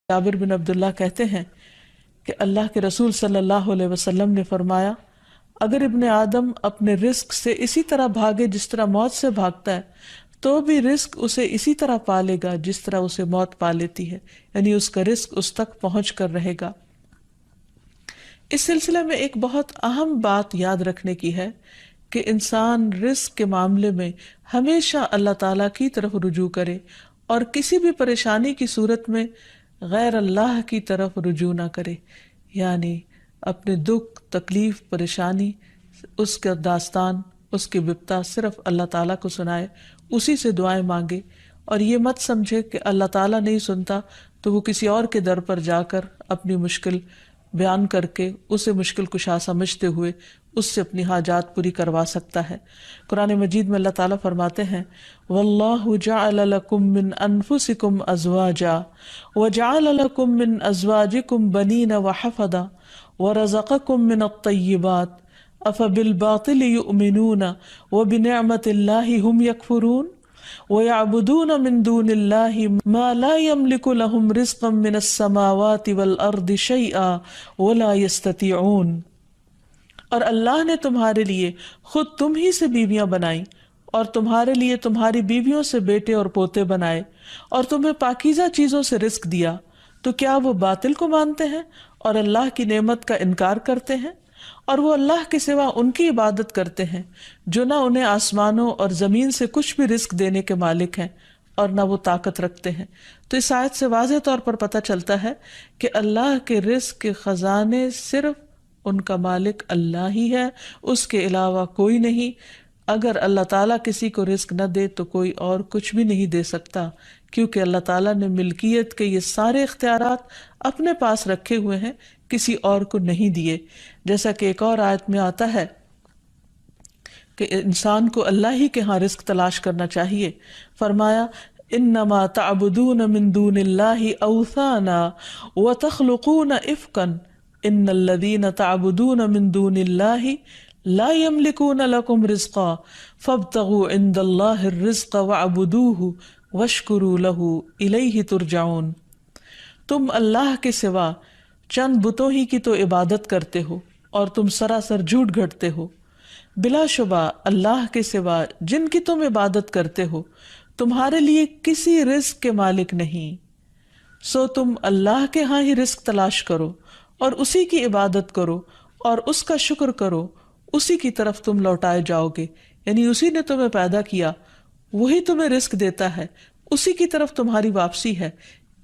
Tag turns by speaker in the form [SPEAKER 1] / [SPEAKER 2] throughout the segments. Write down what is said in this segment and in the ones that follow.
[SPEAKER 1] جابر بن عبداللہ کہتے ہیں کہ اللہ کے رسول صلی اللہ علیہ وسلم نے فرمایا، اگر ابن آدم اپنے رزق سے اسی طرح بھاگے جس طرح موت سے بھاگتا ہے تو بھی رزق اسے اسی طرح پالے گا جس طرح اسے موت پا لیتی ہے، یعنی اس کا رزق اس تک پہنچ کر رہے گا۔ اس سلسلے میں ایک بہت اہم بات یاد رکھنے کی ہے کہ انسان رزق کے معاملے میں ہمیشہ اللہ تعالیٰ کی طرف رجوع کرے اور کسی بھی پریشانی کی صورت میں غیر اللہ کی طرف رجوع نہ کرے، یعنی اپنے دکھ، تکلیف، پریشانی، اس کا داستان، اس کی بپتا صرف اللہ تعالیٰ کو سنائے، اسی سے دعائیں مانگے، اور یہ مت سمجھے کہ اللہ تعالیٰ نہیں سنتا تو وہ کسی اور کے در پر جا کر اپنی مشکل بیان کر کے اسے مشکل کشا سمجھتے ہوئے اس سے اپنی حاجات پوری کروا سکتا ہے۔ قرآن مجید میں اللہ تعالیٰ فرماتے ہیں، وَاللَّهُ جَعَلَ لَكُم مِّنْ أَنفُسِكُمْ أَزْوَاجًا وَجَعَلَ لَكُم مِّنْ أَزْوَاجِكُمْ بَنِينَ وَحَفَدًا وَرَزَقَكُم مِّنَ الطَّيِّبَاتِ أَفَبِالْبَاطِلِ يُؤْمِنُونَ وَبِنِعْمَةِ اللَّهِ هُمْ يَكْفُرُونَ وَيَعْبُدُونَ مِن دُونِ اللَّهِ مَا لَا يَمْلِكُ لَهُمْ رِزْقًا مِّنَ السَّمَاوَاتِ وَالْأَرْضِ شَيْئًا وَلَا يَسْتَطِيعُونَ۔ اور اللہ نے تمہارے لیے خود تم ہی سے بیویاں بنائیں اور تمہارے لیے تمہاری بیویوں سے بیٹے اور پوتے بنائے اور تمہیں پاکیزہ چیزوں سے رزق دیا، تو کیا وہ باطل کو مانتے ہیں اور اللہ کی نعمت کا انکار کرتے ہیں؟ اور وہ اللہ کے سوا ان کی عبادت کرتے ہیں جو نہ انہیں آسمانوں اور زمین سے کچھ بھی رزق دینے کے مالک ہیں اور نہ وہ طاقت رکھتے ہیں۔ تو اس آیت سے واضح طور پر پتہ چلتا ہے کہ اللہ کے رزق کے خزانے صرف ان کا مالک اللہ ہی ہے، اس کے علاوہ کوئی نہیں۔ اگر اللہ تعالیٰ کسی کو رزق نہ دے تو کوئی اور کچھ بھی نہیں دے سکتا، کیونکہ اللہ تعالیٰ نے ملکیت کے یہ سارے اختیارات اپنے پاس رکھے ہوئے ہیں، کسی اور کو نہیں دیے۔ جیسا کہ ایک اور آیت میں آتا ہے کہ انسان کو اللہ ہی کے ہاں رزق تلاش کرنا چاہیے۔ فرمایا، انما تعبدون من دون اللہ اوثانا وتخلقون افکا ان الذین تعبدون من دون اللہ لا يملكون لكم رزقا فابتغوا عند اللہ الرزق واعبدوہ واشکروا لہ الیہ ترجعون۔ تم اللہ کے سوا چند بتوں ہی کی تو عبادت کرتے ہو اور تم سراسر جھوٹ گھڑتے ہو۔ بلا شبہ اللہ کے سوا جن کی تم عبادت کرتے ہو تمہارے لیے کسی رزق کے مالک نہیں، سو تم اللہ کے ہاں ہی رزق تلاش کرو اور اسی کی عبادت کرو اور اس کا شکر کرو، اسی کی طرف تم لوٹائے جاؤ گے، یعنی اسی نے تمہیں پیدا کیا، وہی تمہیں رزق دیتا ہے، اسی کی طرف تمہاری واپسی ہے۔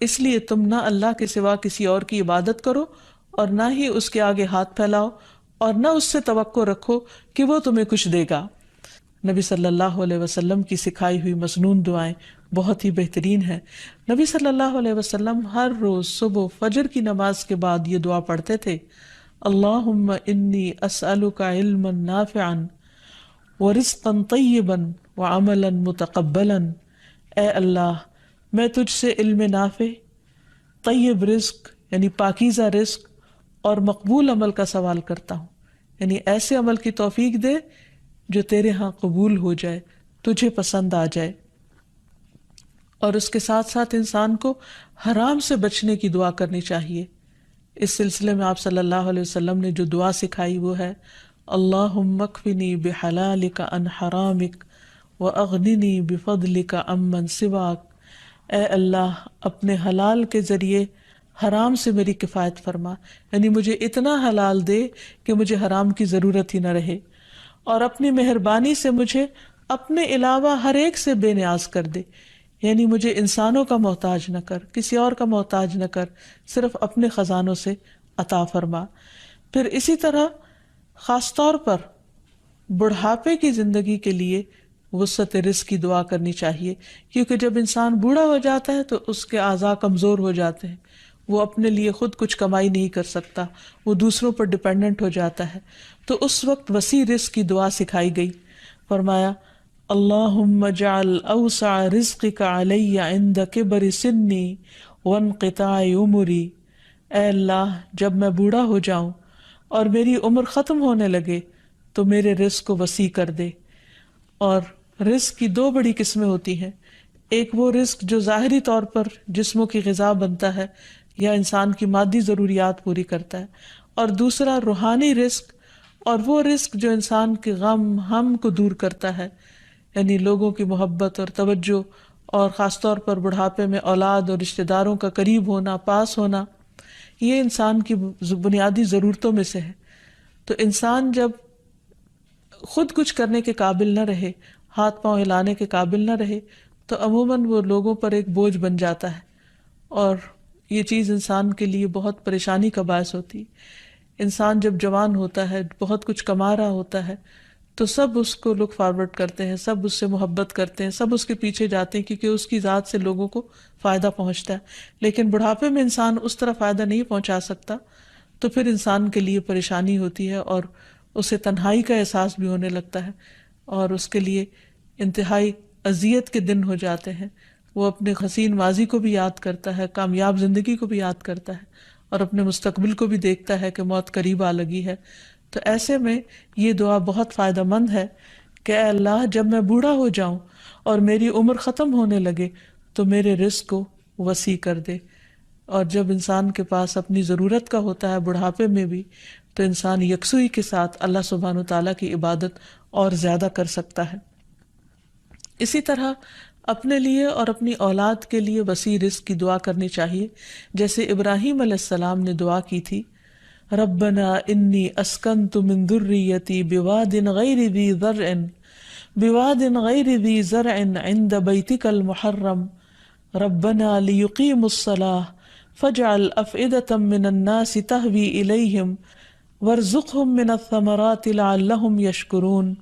[SPEAKER 1] اس لیے تم نہ اللہ کے سوا کسی اور کی عبادت کرو اور نہ ہی اس کے آگے ہاتھ پھیلاؤ اور نہ اس سے توقع رکھو کہ وہ تمہیں کچھ دے گا۔ نبی صلی اللہ علیہ وسلم کی سکھائی ہوئی مسنون دعائیں بہت ہی بہترین ہیں۔ نبی صلی اللہ علیہ وسلم ہر روز صبح فجر کی نماز کے بعد یہ دعا پڑھتے تھے، اللہم انی اسألک علما نافعا ورزقا طیبا وعملا متقبلا۔ اے اللہ، میں تجھ سے علم نافع، طیب رزق یعنی پاکیزہ رزق اور مقبول عمل کا سوال کرتا ہوں، یعنی ایسے عمل کی توفیق دے جو تیرے ہاں قبول ہو جائے، تجھے پسند آ جائے۔ اور اس کے ساتھ ساتھ انسان کو حرام سے بچنے کی دعا کرنی چاہیے۔ اس سلسلے میں آپ صلی اللہ علیہ وسلم نے جو دعا سکھائی وہ ہے، اللہم اکفنی بحلالک عن حرامک واغننی بفضلک عمن سواک۔ اے اللہ، اپنے حلال کے ذریعے حرام سے میری کفایت فرما، یعنی مجھے اتنا حلال دے کہ مجھے حرام کی ضرورت ہی نہ رہے، اور اپنی مہربانی سے مجھے اپنے علاوہ ہر ایک سے بے نیاز کر دے، یعنی مجھے انسانوں کا محتاج نہ کر، کسی اور کا محتاج نہ کر، صرف اپنے خزانوں سے عطا فرما۔ پھر اسی طرح خاص طور پر بڑھاپے کی زندگی کے لیے وسعت رزق کی دعا کرنی چاہیے، کیونکہ جب انسان بوڑھا ہو جاتا ہے تو اس کے اعضاء کمزور ہو جاتے ہیں، وہ اپنے لیے خود کچھ کمائی نہیں کر سکتا، وہ دوسروں پر ڈپینڈنٹ ہو جاتا ہے، تو اس وقت وسیع رزق کی دعا سکھائی گئی۔ فرمایا، اللہم اجعل اوسع رزقک علی عند کبر سنی وانقطاع عمری۔ اے اللہ، جب میں بوڑھا ہو جاؤں اور میری عمر ختم ہونے لگے تو میرے رزق کو وسیع کر دے۔ اور رزق کی دو بڑی قسمیں ہوتی ہیں، ایک وہ رزق جو ظاہری طور پر جسموں کی غذا بنتا ہے، یا انسان کی مادی ضروریات پوری کرتا ہے، اور دوسرا روحانی رزق، اور وہ رزق جو انسان کے غم ہم کو دور کرتا ہے، یعنی لوگوں کی محبت اور توجہ، اور خاص طور پر بڑھاپے میں اولاد اور رشتہ داروں کا قریب ہونا، پاس ہونا، یہ انسان کی بنیادی ضرورتوں میں سے ہے۔ تو انسان جب خود کچھ کرنے کے قابل نہ رہے، ہاتھ پاؤں ہلانے کے قابل نہ رہے، تو عموماً وہ لوگوں پر ایک بوجھ بن جاتا ہے، اور یہ چیز انسان کے لیے بہت پریشانی کا باعث ہوتی ہے۔ انسان جب جوان ہوتا ہے، بہت کچھ کما رہا ہوتا ہے، تو سب اس کو لک فارورڈ کرتے ہیں، سب اس سے محبت کرتے ہیں، سب اس کے پیچھے جاتے ہیں، کیونکہ اس کی ذات سے لوگوں کو فائدہ پہنچتا ہے۔ لیکن بڑھاپے میں انسان اس طرح فائدہ نہیں پہنچا سکتا، تو پھر انسان کے لیے پریشانی ہوتی ہے، اور اسے تنہائی کا احساس بھی ہونے لگتا ہے، اور اس کے لیے انتہائی اذیت کے دن ہو جاتے ہیں۔ وہ اپنے حسین ماضی کو بھی یاد کرتا ہے، کامیاب زندگی کو بھی یاد کرتا ہے، اور اپنے مستقبل کو بھی دیکھتا ہے کہ موت قریب آ لگی ہے۔ تو ایسے میں یہ دعا بہت فائدہ مند ہے کہ اے اللہ، جب میں بوڑھا ہو جاؤں اور میری عمر ختم ہونے لگے تو میرے رزق کو وسیع کر دے۔ اور جب انسان کے پاس اپنی ضرورت کا ہوتا ہے بڑھاپے میں بھی، تو انسان یکسوئی کے ساتھ اللہ سبحانہ وتعالیٰ کی عبادت اور زیادہ کر سکتا ہے۔ اسی طرح اپنے لیے اور اپنی اولاد کے لیے وسیع رزق کی دعا کرنی چاہیے، جیسے ابراہیم علیہ السلام نے دعا کی تھی، ربنا انی اسکنت من ذریتی بواد غیر ذی زرع عند بیتک المحرم ربنا لیقیموا الصلاة فاجعل افئدة من الناس تہوی الیہم وارزقہم من الثمرات لعلہم یشکرون۔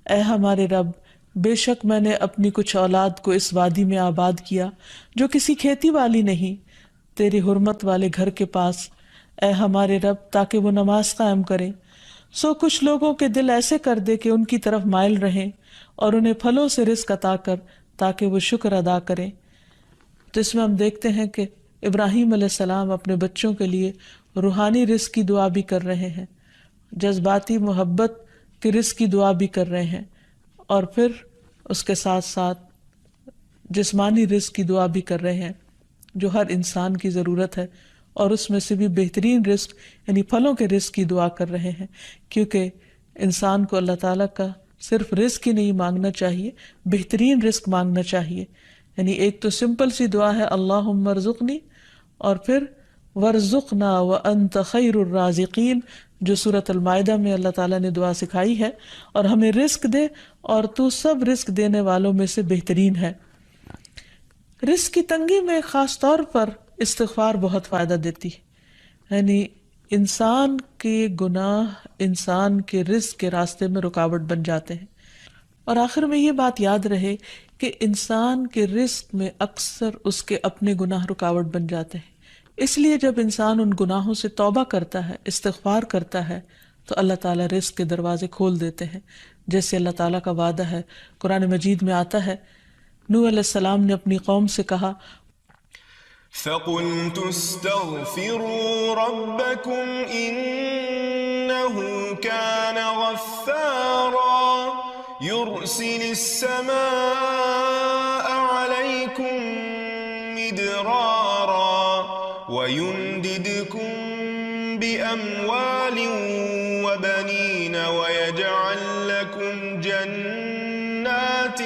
[SPEAKER 1] اے ہمارے رب، بے شک میں نے اپنی کچھ اولاد کو اس وادی میں آباد کیا جو کسی کھیتی والی نہیں، تیری حرمت والے گھر کے پاس، اے ہمارے رب، تاکہ وہ نماز قائم کریں۔ سو کچھ لوگوں کے دل ایسے کر دے کہ ان کی طرف مائل رہیں، اور انہیں پھلوں سے رزق عطا کر تاکہ وہ شکر ادا کریں۔ تو اس میں ہم دیکھتے ہیں کہ ابراہیم علیہ السلام اپنے بچوں کے لیے روحانی رزق کی دعا بھی کر رہے ہیں، جذباتی محبت کے رزق کی دعا بھی کر رہے ہیں، اور پھر اس کے ساتھ ساتھ جسمانی رزق کی دعا بھی کر رہے ہیں جو ہر انسان کی ضرورت ہے، اور اس میں سے بھی بہترین رزق یعنی پھلوں کے رزق کی دعا کر رہے ہیں، کیونکہ انسان کو اللہ تعالیٰ کا صرف رزق ہی نہیں مانگنا چاہیے، بہترین رزق مانگنا چاہیے۔ یعنی ایک تو سمپل سی دعا ہے اللہم ارزقنی، اور پھر ورزقنا وانت خیر الرازقین، جو سورۃ المائدہ میں اللہ تعالیٰ نے دعا سکھائی ہے، اور ہمیں رزق دے اور تو سب رزق دینے والوں میں سے بہترین ہے۔ رزق کی تنگی میں خاص طور پر استغفار بہت فائدہ دیتی ہے، یعنی انسان کے گناہ انسان کے رزق کے راستے میں رکاوٹ بن جاتے ہیں۔ اور آخر میں یہ بات یاد رہے کہ انسان کے رزق میں اکثر اس کے اپنے گناہ رکاوٹ بن جاتے ہیں، اس لیے جب انسان ان گناہوں سے توبہ کرتا ہے، استغفار کرتا ہے، تو اللہ تعالیٰ رزق کے دروازے کھول دیتے ہیں، جیسے اللہ تعالیٰ کا وعدہ ہے۔ قرآن مجید میں آتا ہے، نوح علیہ السلام نے اپنی قوم سے کہا،
[SPEAKER 2] فَقُلْتُ اسْتَغْفِرُوا رَبَّكُمْ إِنَّهُ كَانَ غَفَّارًا يُرْسِلِ السَّمَاءَ عَلَيْكُمْ مِدْرَارًا وَيُمْدِدْكُمْ بِأَمْوَالٍ وَبَنِينَ وَيَجْعَلْ لَكُمْ جَنَّاتٍ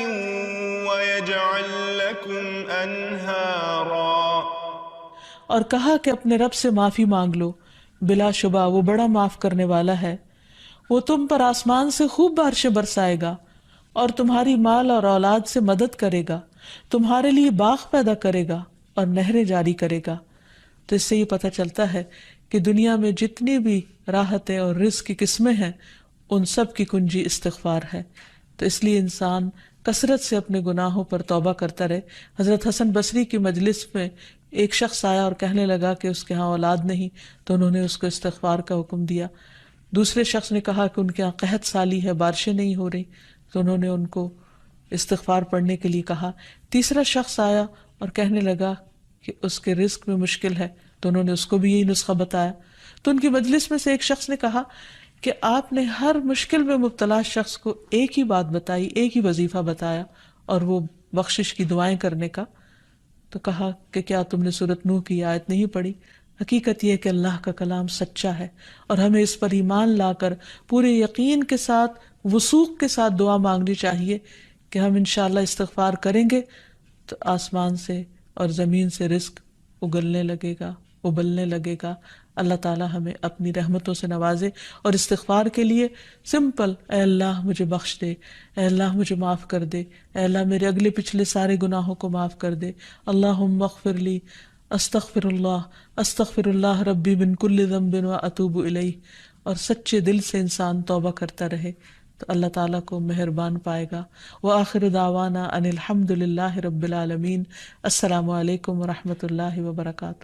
[SPEAKER 2] وَيَجْعَلْ لَكُمْ أَنْهَارًا۔
[SPEAKER 1] اور کہا کہ اپنے رب سے معافی مانگ لو، بلا شبہ وہ بڑا معاف کرنے والا ہے، وہ تم پر آسمان سے خوب بارشیں برسائے گا، اور تمہاری مال اور اولاد سے مدد کرے گا، تمہارے لیے باغ پیدا کرے گا اور نہریں جاری کرے گا۔ تو اس سے یہ پتہ چلتا ہے کہ دنیا میں جتنی بھی راحتیں اور رزق کی قسمیں ہیں، ان سب کی کنجی استغفار ہے۔ تو اس لیے انسان کثرت سے اپنے گناہوں پر توبہ کرتا رہے۔ حضرت حسن بصری کی مجلس میں ایک شخص آیا اور کہنے لگا کہ اس کے ہاں اولاد نہیں، تو انہوں نے اس کو استغفار کا حکم دیا۔ دوسرے شخص نے کہا کہ ان کے ہاں قحط سالی ہے، بارشیں نہیں ہو رہی، تو انہوں نے ان کو استغفار پڑھنے کے لیے کہا۔ تیسرا شخص آیا اور کہنے لگا کہ اس کے رزق میں مشکل ہے، تو انہوں نے اس کو بھی یہی نسخہ بتایا۔ تو ان کی مجلس میں سے ایک شخص نے کہا کہ آپ نے ہر مشکل میں مبتلا شخص کو ایک ہی بات بتائی، ایک ہی وظیفہ بتایا، اور وہ بخشش کی دعائیں کرنے کا۔ تو کہا کہ کیا تم نے سورۃ نوح کی آیت نہیں پڑھی؟ حقیقت یہ ہے کہ اللہ کا کلام سچا ہے، اور ہمیں اس پر ایمان لا کر پورے یقین کے ساتھ، وثوق کے ساتھ دعا مانگنی چاہیے کہ ہم انشاءاللہ استغفار کریں گے تو آسمان سے اور زمین سے رزق اگلنے لگے گا، ابلنے لگے گا۔ اللہ تعالیٰ ہمیں اپنی رحمتوں سے نوازے۔ اور استغفار کے لیے سمپل، اے اللہ مجھے بخش دے، اے اللہ مجھے معاف کر دے، اے اللہ میرے اگلے پچھلے سارے گناہوں کو معاف کر دے، اللہم اغفر لی، استغفر اللہ ربی من کل ذنب و اتوب الیہ۔ اور سچے دل سے انسان توبہ کرتا رہے تو اللہ تعالیٰ کو مہربان پائے گا۔ وآخر دعوانا ان الحمد للہ رب العالمین۔ السلام علیکم ورحمۃ اللہ وبرکاتہ۔